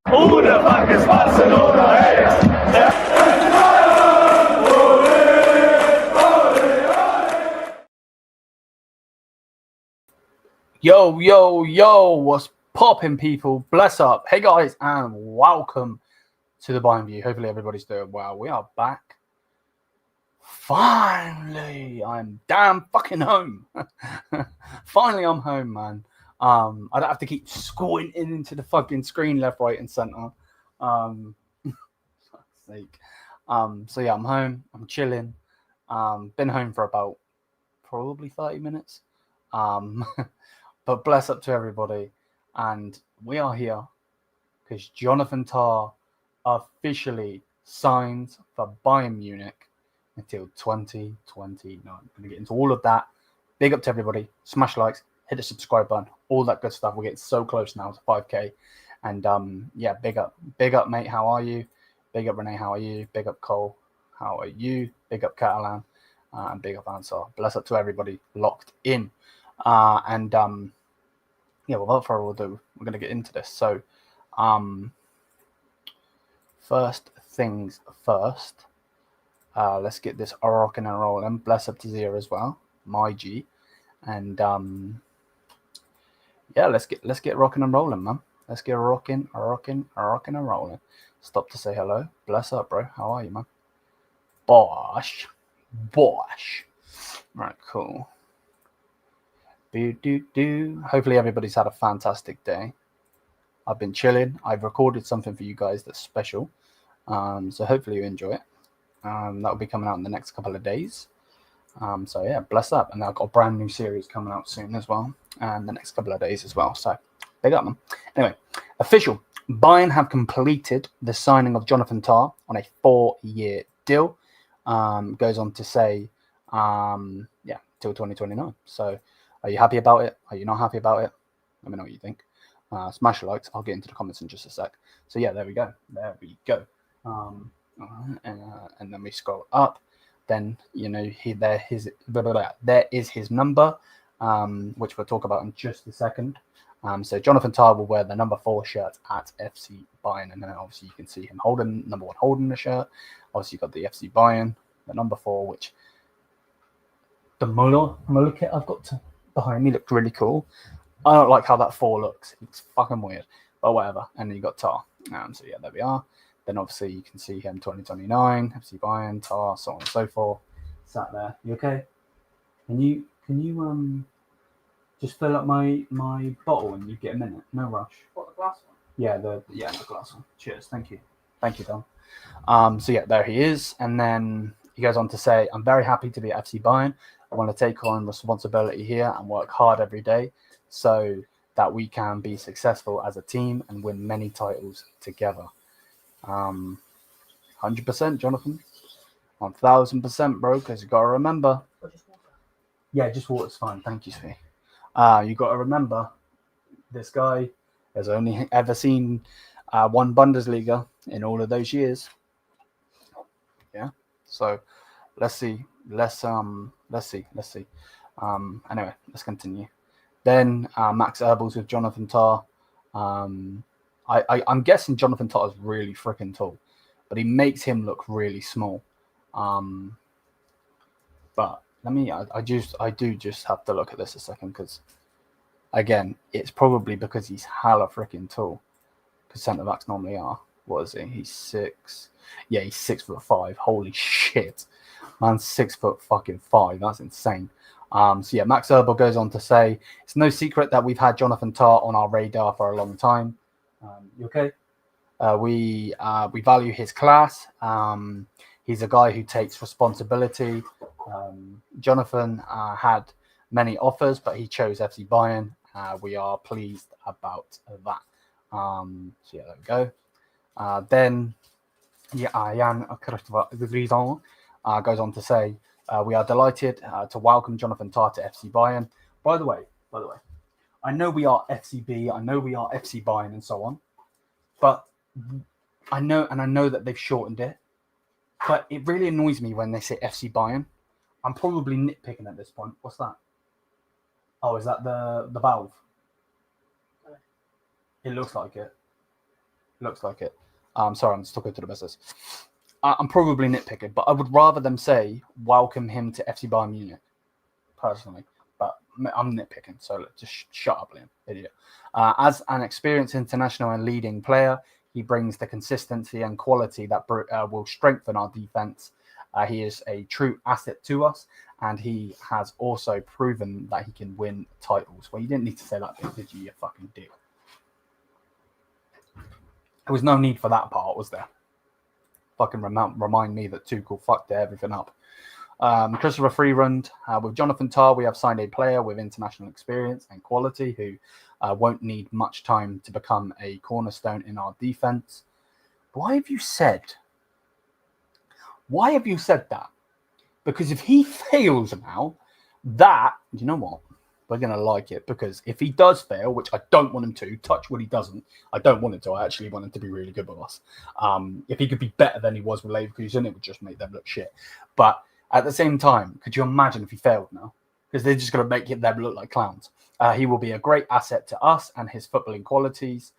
Who the fuck is Barcelona, Yo, what's poppin', people? Bless up. Hey, guys, and welcome to the Bayern View. Hopefully, everybody's doing well. We are back. Finally, I'm damn fucking home. Finally, I'm home, man. I don't have to keep squinting into the fucking screen left, right, and center. Fuck's sake. So yeah, I'm home. I'm chilling. Been home for about probably 30 minutes. But bless up to everybody. And we are here because Jonathan Tah officially signs for Bayern Munich until 2029. I'm going to get into all of that. Big up to everybody. Smash likes. Hit the subscribe button, all that good stuff. We're getting so close now to 5K. And yeah, big up, mate. How are you? Big up, Renee. How are you? Big up, Cole. How are you? Big up, Catalan. And big up, Ansar. Bless up to everybody locked in. Yeah, without further ado, we're going to get into this. So, first things first. Let's get this rocking and rolling. Bless up to Zia as well, my G. And yeah, let's get rocking and rolling, man. Let's get rocking and rolling. Stop to say hello. Bless up, bro. How are you, man? Bosh. Right, cool. Hopefully everybody's had a fantastic day. I've been chilling. I've recorded something for you guys that's special. So hopefully you enjoy it. That'll be coming out in the next couple of days. So yeah, bless up. And I've got a brand new series coming out soon as well. And the next couple of days as well. So big up, man. Anyway, official. Bayern have completed the signing of Jonathan Tah on a 4-year deal. Goes on to say, yeah, till 2029. So are you happy about it? Are you not happy about it? Let me know what you think. Smash the likes. I'll get into the comments in just a sec. So yeah, there we go. And then we scroll up. Then, you know, there is his number, which we'll talk about in just a second. So Jonathan Tah will wear the number 4 shirt at FC Bayern. And then obviously you can see him holding number 1 holding the shirt. Obviously you've got the FC Bayern, the number 4, which the mulliket I've got behind me looked really cool. I don't like how that 4 looks. It's fucking weird, but whatever. And then you got Tah. So yeah, there we are. Then obviously you can see him 2029, FC Bayern, Tah, so on and so forth. Sat there. You okay? Can you Just fill up my bottle and you get a minute. No rush. What, the glass one? Yeah, the glass one. Cheers. Thank you, Don. So yeah, there he is, and then he goes on to say, "I'm very happy to be at FC Bayern. I want to take on responsibility here and work hard every day, so that we can be successful as a team and win many titles together." 100%, Jonathan. 1000%, bro. Because you gotta remember. Or just water? Yeah, just water's fine. Thank you, Svi. You got to remember, this guy has only ever seen one Bundesliga in all of those years. Yeah. So let's see. Let's see. Anyway, let's continue. Then Max Erbels with Jonathan Tah. I'm guessing Jonathan Tah is really freaking tall, but he makes him look really small. But I do just have to look at this a second, because again, it's probably because he's hella freaking tall, because centre backs normally are. What is he? He's 6. Yeah, he's 6'5". Holy shit, man's 6'5". That's insane. So yeah, Max Erbel goes on to say, "It's no secret that we've had Jonathan Tah on our radar for a long time." You okay? We value his class. He's a guy who takes responsibility. Jonathan had many offers, but he chose FC Bayern. We are pleased about that. So yeah, there we go. Then Jan goes on to say, "We are delighted to welcome Jonathan Tah to FC Bayern." By the way, I know we are FCB, I know we are FC Bayern, and so on, but I know that they've shortened it. But it really annoys me when they say FC Bayern. I'm probably nitpicking at this point. What's that? Oh, is that the valve? No. It looks like it. Sorry, I'm just talking to the business. I'm probably nitpicking, but I would rather them say welcome him to FC Bayern Munich, personally. But I'm nitpicking, so just shut up, Liam, idiot. As an experienced international and leading player, he brings the consistency and quality that will strengthen our defense. He is a true asset to us, and he has also proven that he can win titles. Well, you didn't need to say that bit, did you, you fucking dick? There was no need for that part, was there? Fucking remind me that Tuchel fucked everything up. Christopher Freerund, with Jonathan Tah, we have signed a player with international experience and quality who won't need much time to become a cornerstone in our defense. Why have you said that? Because if he fails now, you know what? We're going to like it, because if he does fail, which I don't want him to, touch wood he doesn't. I don't want him to. I actually want him to be really good with us. If he could be better than he was with Leverkusen, it would just make them look shit. But at the same time, could you imagine if he failed now? Because they're just going to make them look like clowns. He will be a great asset to us and his footballing qualities,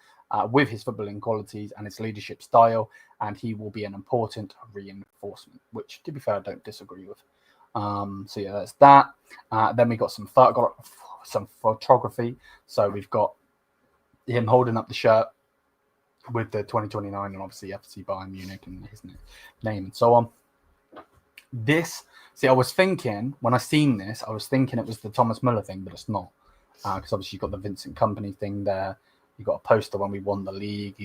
with his footballing qualities and his leadership style, and he will be an important reinforcement, which, to be fair, I don't disagree with. So yeah, that's that. Then we got some photography. So we've got him holding up the shirt with the 2029 and obviously FC Bayern Munich and his name and so on. I was thinking, when I seen this, I was thinking it was the Thomas Müller thing, but it's not. Because obviously you've got the Vincent Kompany thing there. You've got a poster when we won the league.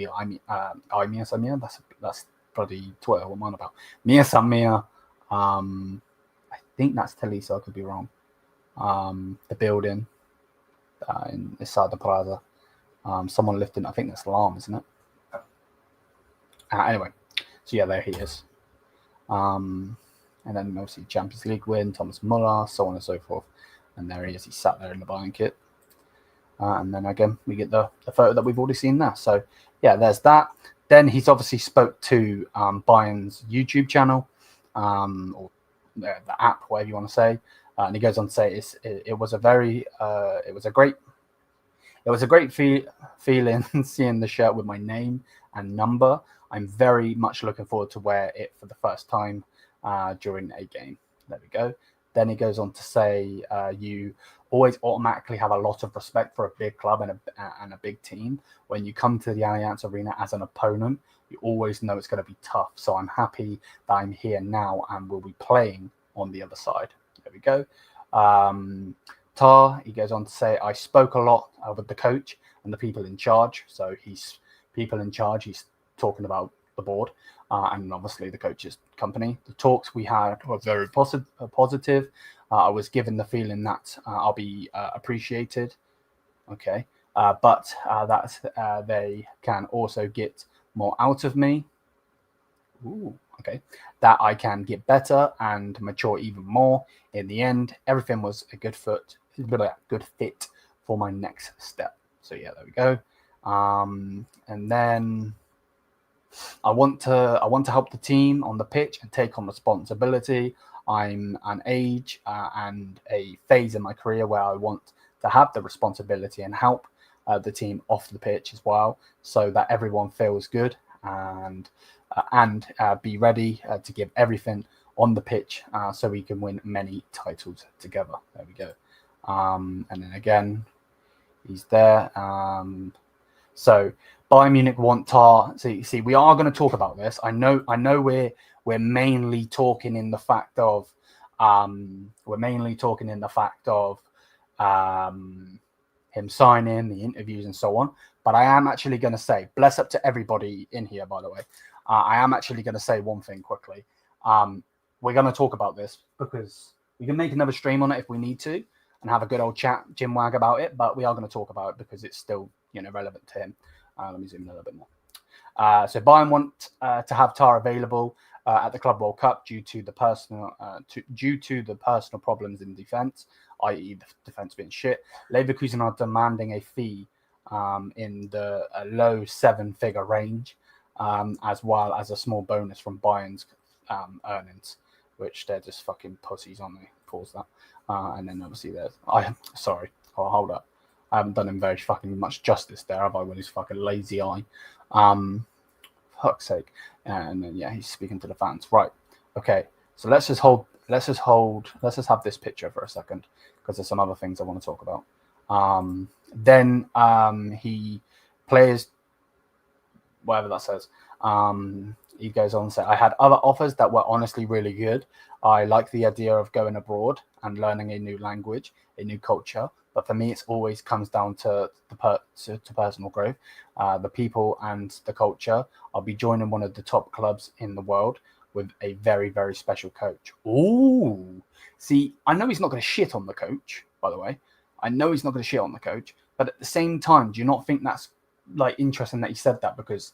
That's bloody Twitter. What am I about? Mia Samir. I think that's Telisa, I could be wrong. The building inside the plaza. Someone lifting, I think that's Alarm, isn't it? Anyway, so yeah, there he is. And then obviously Champions League win, Thomas Müller, so on and so forth. And there he is. He sat there in the Bayern kit. And then again, we get the photo that we've already seen there. So yeah, there's that. Then he's obviously spoke to Bayern's YouTube channel, or the app, whatever you want to say. And he goes on to say it was a great feeling seeing the shirt with my name and number. I'm very much looking forward to wear it for the first time during a game. There we go. Then he goes on to say, you always automatically have a lot of respect for a big club and a big team. When you come to the Allianz Arena as an opponent, you always know it's going to be tough. So I'm happy that I'm here now and will be playing on the other side. There we go. Tah, he goes on to say, I spoke a lot with the coach and the people in charge. So he's people in charge. He's talking about the board and obviously the coach's company. The talks we had were very positive. I was given the feeling that I'll be appreciated. Okay. But that they can also get more out of me. Ooh, okay. That I can get better and mature even more. In the end, everything was a good fit for my next step. So yeah, there we go. And then I want to help the team on the pitch and take on responsibility. I'm an age and a phase in my career where I want to have the responsibility and help the team off the pitch as well, so that everyone feels good and be ready to give everything on the pitch so we can win many titles together. There we go. And then again, he's there. So Bayern Munich want Tah. See, we are going to talk about this. I know we're mainly talking in the fact of him signing, the interviews and so on. But I am actually going to say, bless up to everybody in here, by the way. I am actually going to say one thing quickly. We're going to talk about this because we can make another stream on it if we need to and have a good old chat, Jim Wag, about it. But we are going to talk about it because it's still, relevant to him. Let me zoom in a little bit more. So Bayern want to have Tah available at the Club World Cup due to the personal problems in defence, i.e. the defence being shit. Leverkusen are demanding a fee in the low 7-figure range, as well as a small bonus from Bayern's earnings, which they're just fucking pussies, aren't they? Pause that. And then obviously there's... hold up. I haven't done him very fucking much justice there, have I, with his fucking lazy eye? Fuck's sake. And then, yeah, he's speaking to the fans. Right. Okay. So let's just have this picture for a second, because there's some other things I want to talk about. Then he plays, whatever that says. He goes on to say, I had other offers that were honestly really good. I like the idea of going abroad and learning a new language, a new culture. But for me, it always comes down to personal growth, the people and the culture. I'll be joining one of the top clubs in the world with a very, very special coach. Ooh. See, I know he's not going to shit on the coach, by the way. I know he's not going to shit on the coach. But at the same time, do you not think that's like interesting that he said that? Because,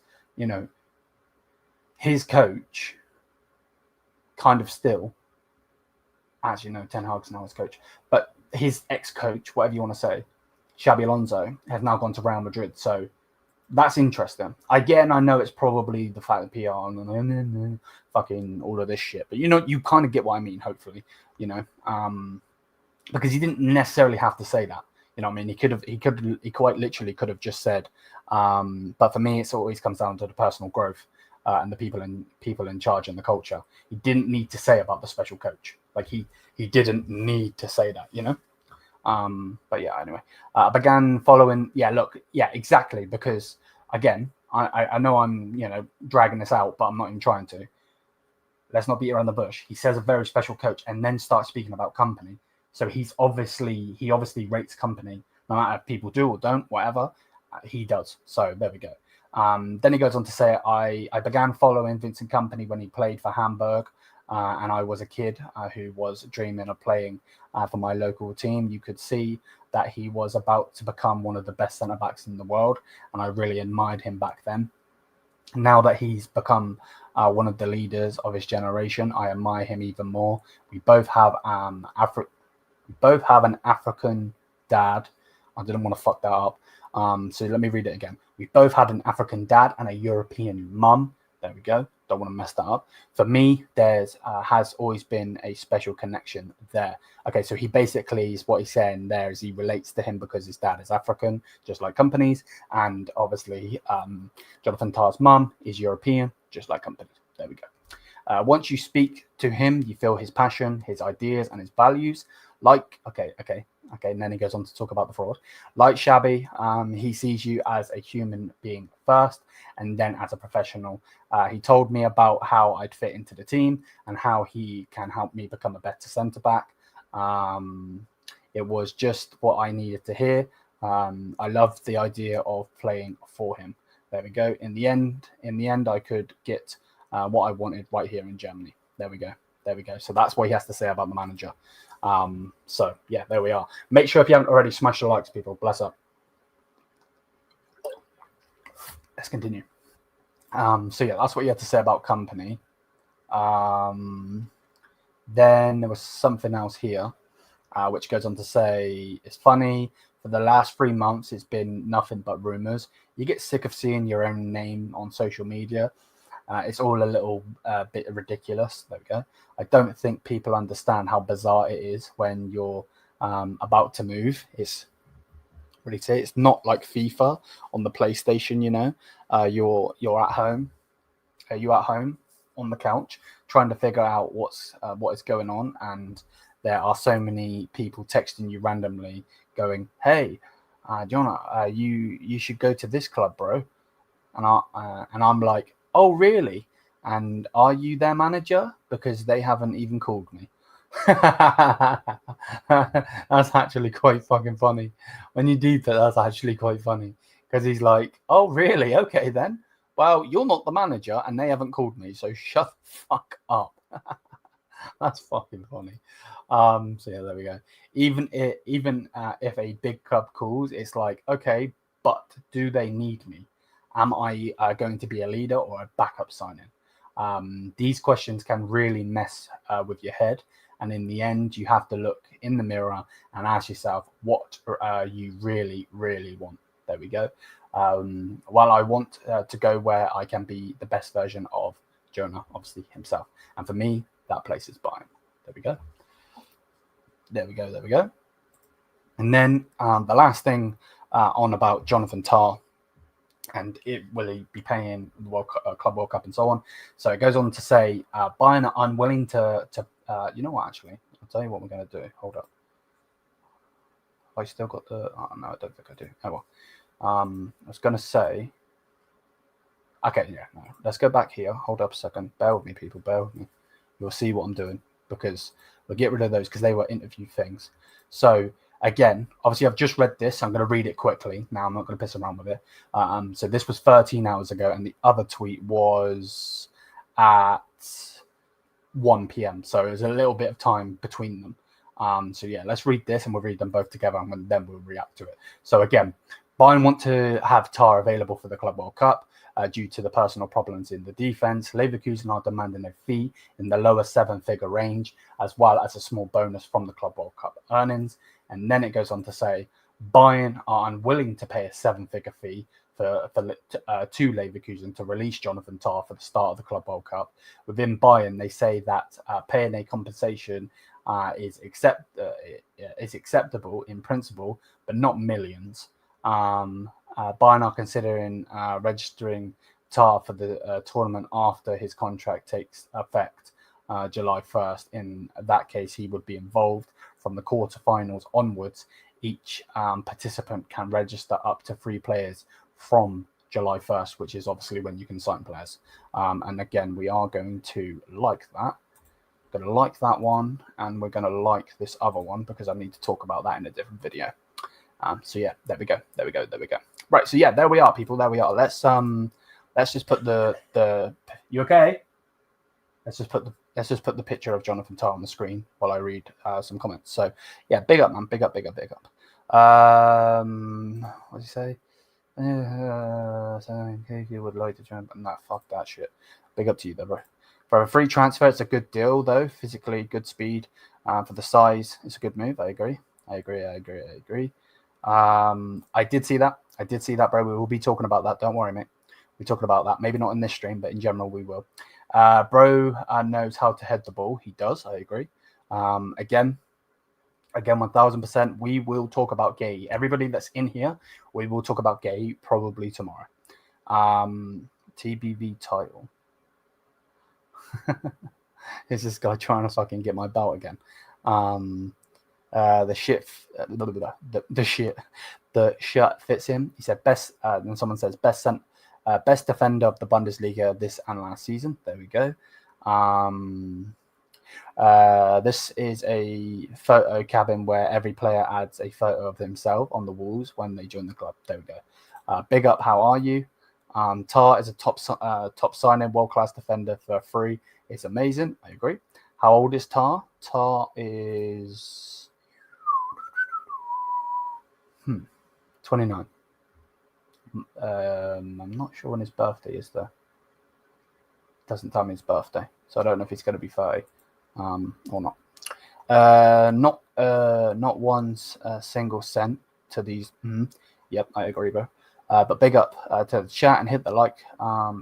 his coach kind of still, actually, no, Ten Hag's now his coach, but his ex-coach, whatever you want to say, Xabi Alonso, has now gone to Real Madrid. So that's interesting. Again, I know it's probably the fact that PR and fucking all of this shit, but you kind of get what I mean, hopefully, because he didn't necessarily have to say that. I mean, he quite literally could have just said, but for me, it always comes down to the personal growth and the people in charge and the culture. He didn't need to say about the special coach. Like he didn't need to say that, But yeah, anyway, I began following. Yeah, look, yeah, exactly. Because again, I know I'm dragging this out, but I'm not even trying to. Let's not beat around the bush. He says a very special coach, and then starts speaking about company. So he obviously rates company, no matter if people do or don't, whatever. He does. So there we go. Then he goes on to say, I began following Vincent Kompany when he played for Hamburg. And I was a kid who was dreaming of playing for my local team. You could see that he was about to become one of the best centre-backs in the world, and I really admired him back then. Now that he's become one of the leaders of his generation, I admire him even more. We both have an African dad. I didn't want to fuck that up. So let me read it again. We both had an African dad and a European mum. There we go. Don't want to mess that up. For me, there's has always been a special connection there. Okay, so he basically is what he's saying there is he relates to him because his dad is African, just like companies, and obviously Jonathan Tah's mum is European, just like companies. There we go. Once you speak to him, you feel his passion, his ideas, and his values. Okay. And then he goes on to talk about the fraud. Like Xabi, he sees you as a human being first, and then as a professional. He told me about how I'd fit into the team and how he can help me become a better centre-back. It was just what I needed to hear. I loved the idea of playing for him. There we go. In the end, I could get what I wanted right here in Germany. There we go. So that's what he has to say about the manager. So yeah, there we are. Make sure if you haven't already, smash the likes, people. Bless up. Let's continue. So yeah, that's what you had to say about company. Then there was something else here, which goes on to say, it's funny, for the last 3 months, it's been nothing but rumors. You get sick of seeing your own name on social media. It's all a little bit ridiculous. There we go. I don't think people understand how bizarre it is when you're about to move. It's really say it's not like FIFA on the PlayStation. You're at home. Are you at home on the couch trying to figure out what is going on, and there are so many people texting you randomly, going, "Hey, Jonah, you should go to this club, bro," and I'm like, "Oh, really? And are you their manager? Because they haven't even called me." That's actually quite fucking funny. When you deep it, that's actually quite funny. Because he's like, "Oh, really? Okay, then. Well, you're not the manager, and they haven't called me, so shut the fuck up." That's fucking funny. So yeah, there we go. Even if a big club calls, it's like, okay, but do they need me? Am I going to be a leader or a backup signing? These questions can really mess with your head. And in the end, you have to look in the mirror and ask yourself what you really, really want. There we go. Well, I want to go where I can be the best version of Jonah, obviously himself. And for me, that place is Bayern. There we go. There we go. And then the last thing on about Jonathan Tah, and will he be paying the Club World Cup and so on. So it goes on to say, Bayern are unwilling to you know what, actually, I'll tell you what we're going to do. Hold up. I still got the, oh no, I don't think I do. Oh well. I was going to say, okay, yeah, no, let's go back here. Hold up a second. Bear with me, people, bear with me. You'll see what I'm doing, because we'll get rid of those because they were interview things. So again, obviously I've just read this. I'm going to read it quickly. Now I'm not going to piss around with it. So this was 13 hours ago, and the other tweet was at 1 p.m. So there's a little bit of time between them. So yeah, let's read this and we'll read them both together, and then we'll react to it. So again, Bayern want to have Tah available for the Club World Cup due to the personal problems in the defense. Leverkusen are demanding a fee in the lower 7-figure range, as well as a small bonus from the Club World Cup earnings. And then it goes on to say, Bayern are unwilling to pay a 7-figure fee to Leverkusen to release Jonathan Tah for the start of the Club World Cup. Within Bayern, they say that paying a compensation is acceptable in principle, but not millions. Bayern are considering registering Tah for the tournament after his contract takes effect July 1st. In that case, he would be involved from the quarterfinals onwards. Each participant can register up to 3 players from July 1st, which is obviously when you can sign players. And again, we are going to like that. Going to like that one, and we're going to like this other one because I need to talk about that in a different video. So yeah, there we go. Right, so yeah, there we are, people. There we are. Let's just put the you okay? Let's just put the picture of Jonathan Tah on the screen while I read some comments. So yeah, big up, man. Big up. What does he say? So in case you would like to jump, and that, fuck that shit. Big up to you, though, bro. For a free transfer, it's a good deal, though. Physically, good speed. For the size, it's a good move. I agree. I did see that, bro. We will be talking about that. Don't worry, mate. We're talking about that. Maybe not in this stream, but in general, we will. Bro knows how to head the ball. He does. I agree. Again, 1000%. We will talk about Gay. Everybody that's in here, we will talk about Gay probably tomorrow. TBV title. Is this guy trying to fucking get my belt again? The shirt fits him. He said best. Then someone says best defender of the Bundesliga this and last season. There we go. This is a photo cabin where every player adds a photo of himself on the walls when they join the club. There we go. Big up, how are you? Tah is a top signing, world-class defender for free. It's amazing. I agree. How old is Tah? Tah is 29. I'm not sure when his birthday is, though. Doesn't tell me his birthday, so I don't know if he's going to be 30 or not. Not one single cent to these. Yep, I agree, bro. But big up to the chat and hit the like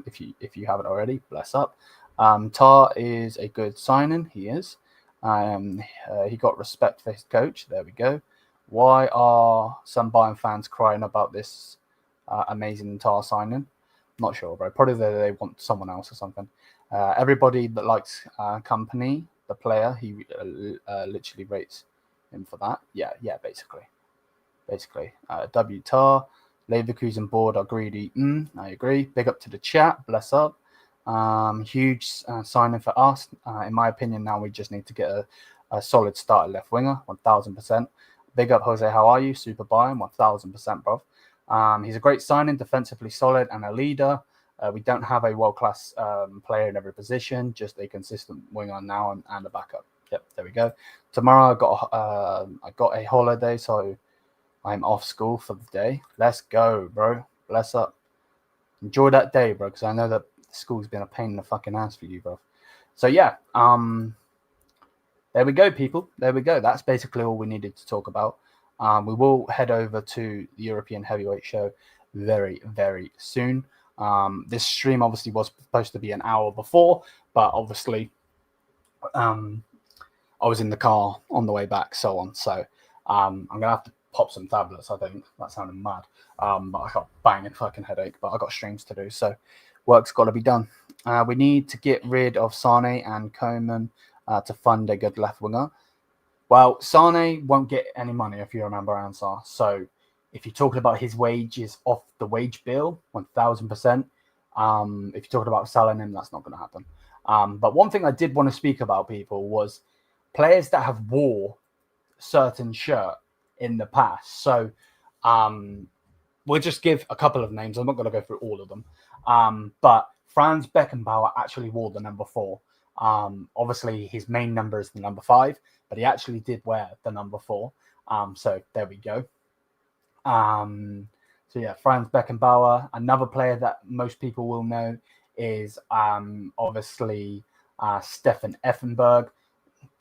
if you haven't already. Bless up. Tah is a good signing. He is. He got respect for his coach. There we go. Why are some Bayern fans crying about this amazing Tah signing? Not sure, bro. Probably they want someone else or something. Everybody that likes company, the player, he literally rates him for that. Yeah, basically. W Tah, Leverkusen board are greedy. I agree. Big up to the chat. Bless up. Huge signing for us. In my opinion, now we just need to get a solid starter left winger, 1000%. Big up, Jose. How are you? Super Bayern, 1000%, bro. He's a great signing, defensively solid and a leader. We don't have a world-class player in every position, just a consistent winger now and a backup. Yep, there we go. Tomorrow I got a holiday, so I'm off school for the day. Let's go, bro. Bless up. Enjoy that day, bro, because I know that school's been a pain in the fucking ass for you, bro. So yeah, there we go, people. There we go. That's basically all we needed to talk about. We will head over to the European Heavyweight Show very, very soon. This stream obviously was supposed to be an hour before, but obviously I was in the car on the way back, so on. So I'm going to have to pop some tablets, I think. That sounded mad. But I got a banging fucking headache, but I got streams to do, so work's got to be done. We need to get rid of Sané and Coman to fund a good left winger. Well, Sané won't get any money, if you remember, Ansar. So if you're talking about his wages off the wage bill, 1000%. If you're talking about selling him, that's not going to happen. But one thing I did want to speak about, people, was players that have wore certain shirt in the past. So we'll just give a couple of names. I'm not going to go through all of them. But Franz Beckenbauer actually wore the number 4. Obviously, his main number is the number 5, but he actually did wear the number 4. So there we go. So yeah, Franz Beckenbauer. Another player that most people will know is obviously Stefan Effenberg.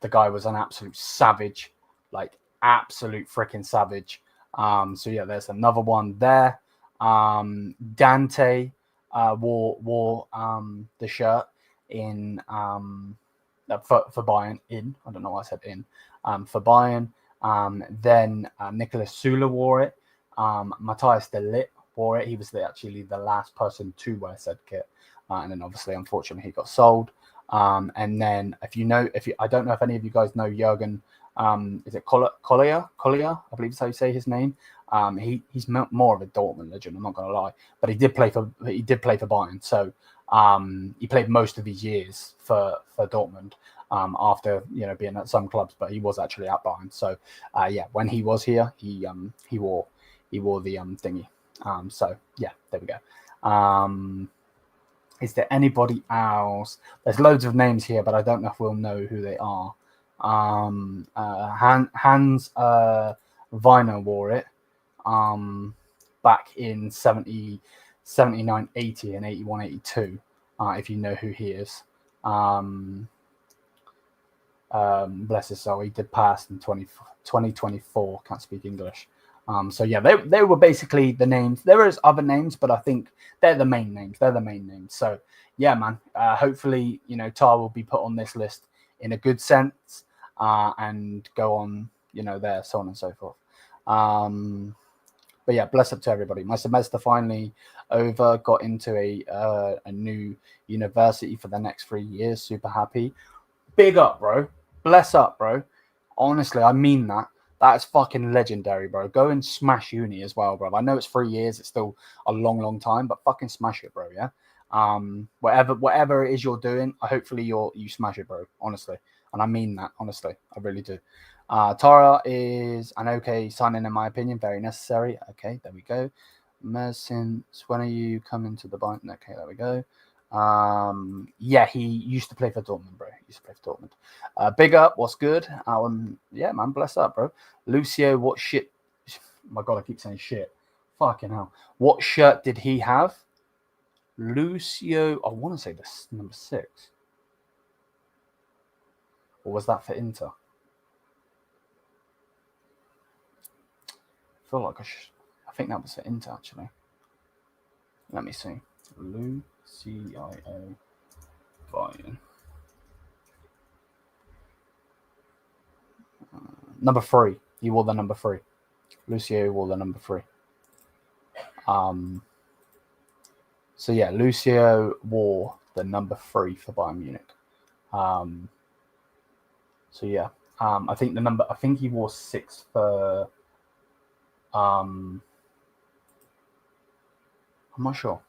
The guy was an absolute savage, like absolute freaking savage. So yeah, there's another one there. Dante wore the shirt in for Bayern in. I don't know why I said in. For Bayern. Then Nicolas Sula wore it. Matthijs de Ligt wore it. He was actually the last person to wear said kit. And then obviously, unfortunately, he got sold. And then I don't know if any of you guys know Jurgen, is it Collier? I believe is how you say his name. He's more of a Dortmund legend, I'm not going to lie. But he did play for Bayern. So he played most of his years for Dortmund after being at some clubs, but he was actually at Bayern. So yeah, when he was here, he wore the thingy. So yeah, there we go. Is there anybody else? There's loads of names here, but I don't know if we'll know who they are. Hans Weiner wore it back in 79, 80 and 81, 82, if you know who he is. Bless his soul, he did pass in 2024, can't speak English. So yeah, they were basically the names. There is other names, but I think they're the main names. So yeah, man. Hopefully, Tah will be put on this list in a good sense, and go on, there, so on and so forth. But yeah, bless up to everybody. My semester finally over. Got into a new university for the next 3 years. Super happy. Big up, bro. Bless up, bro. Honestly, I mean that. That's fucking legendary, bro. Go and smash uni as well, bro. I know it's 3 years. It's still a long, long time, but fucking smash it, bro, yeah? Whatever it is you're doing, hopefully you smash it, bro. Honestly. And I mean that, honestly. I really do. Tara is an okay signing, in my opinion. Very necessary. Okay, there we go. Since when are you coming to the Bayern? Okay, there we go. Yeah, he used to play for Dortmund, bro. He used to play for Dortmund. Big up, what's good? Yeah, man, bless up, bro. Lucio, what shit? My God, I keep saying shit. Fucking hell. What shirt did he have? Lucio, I want to say this number 6. Or was that for Inter? I feel like I think that was for Inter, actually. Let me see. Lucio Bayern. Number 3. He wore the number 3. Lucio wore the number 3. So yeah, Lucio wore the number 3 for Bayern Munich. So yeah, I think he wore 6 for. I'm not sure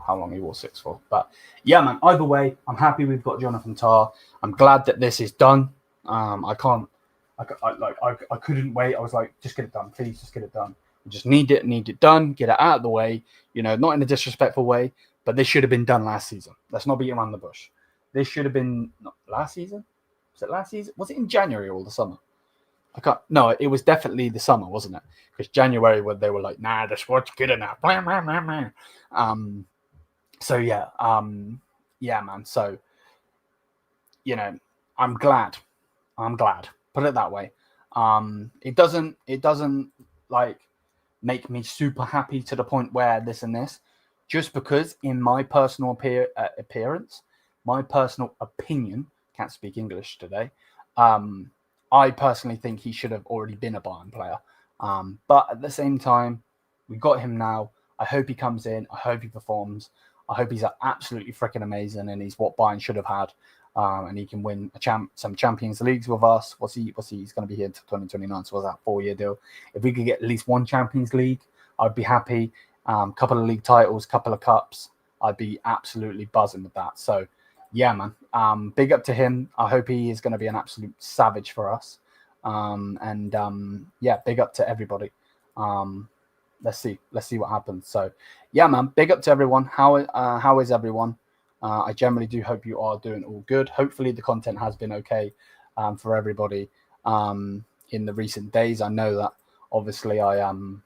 how long he wore 6 for, but yeah, man. Either way, I'm happy we've got Jonathan Tah. I'm glad that this is done. I couldn't wait. I was like, just get it done, please, just get it done. We just need it done, get it out of the way. You know, not in a disrespectful way, but this should have been done last season. Let's not beat around the bush. This should have been last season. Was it last season? Was it in January or the summer? No, it was definitely the summer, wasn't it? Because January, when they were like, nah, the squad's good enough. So yeah, yeah, man. So, you know, I'm glad. Put it that way. It doesn't like make me super happy to the point where this and this, just because in my personal appearance, my personal opinion, can't speak English today. I personally think he should have already been a Bayern player. But at the same time, we got him now. I hope he comes in. I hope he performs. I hope he's absolutely freaking amazing, and he's what Bayern should have had. And he can win some Champions Leagues with us. He's going to be here until 2029. So was that 4-year deal? If we could get at least one Champions League, I'd be happy. Couple of league titles, couple of cups. I'd be absolutely buzzing with that. So, yeah, man. Big up to him. I hope he is going to be an absolute savage for us. Yeah, big up to everybody. Let's see what happens. So, yeah, man. Big up to everyone. How is everyone? I generally do hope you are doing all good. Hopefully the content has been okay for everybody in the recent days. I know that obviously I've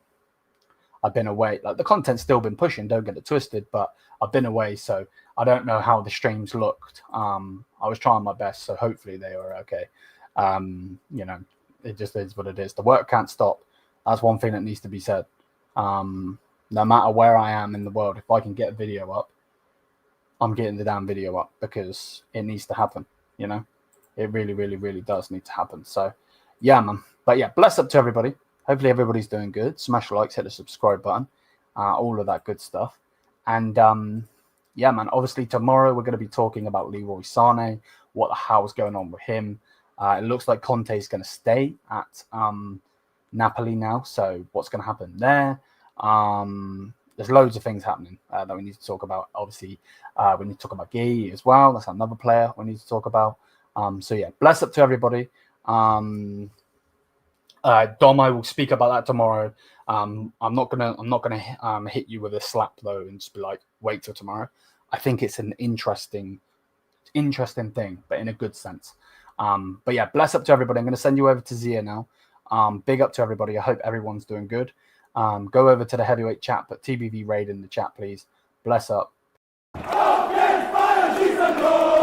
been away. Like the content's still been pushing, don't get it twisted, but I've been away, so I don't know how the streams looked. I was trying my best, so hopefully they were okay. You know, it just is what it is. The work can't stop. That's one thing that needs to be said. No matter where I am in the world, if I can get a video up, I'm getting the damn video up because it needs to happen. You know, it really, really, really does need to happen. So, yeah, man. But yeah, bless up to everybody. Hopefully everybody's doing good. Smash the likes, hit the subscribe button, all of that good stuff. And yeah, man. Obviously tomorrow we're going to be talking about Leroy Sané. What the hell's going on with him? It looks like Conte is going to stay at Napoli now. So what's going to happen there? There's loads of things happening that we need to talk about. Obviously, we need to talk about Guy as well. That's another player we need to talk about. So yeah, bless up to everybody. Dom, I will speak about that tomorrow. I'm not gonna hit you with a slap though and just be like, wait till tomorrow. I think it's an interesting thing, but in a good sense. But yeah, bless up to everybody. I'm gonna send you over to Zia now. Big up to everybody. I hope everyone's doing good. Go over to the heavyweight chat, put TBV Raid in the chat, please. Bless up. Auf geht's, Bayern, schieß ein Tor!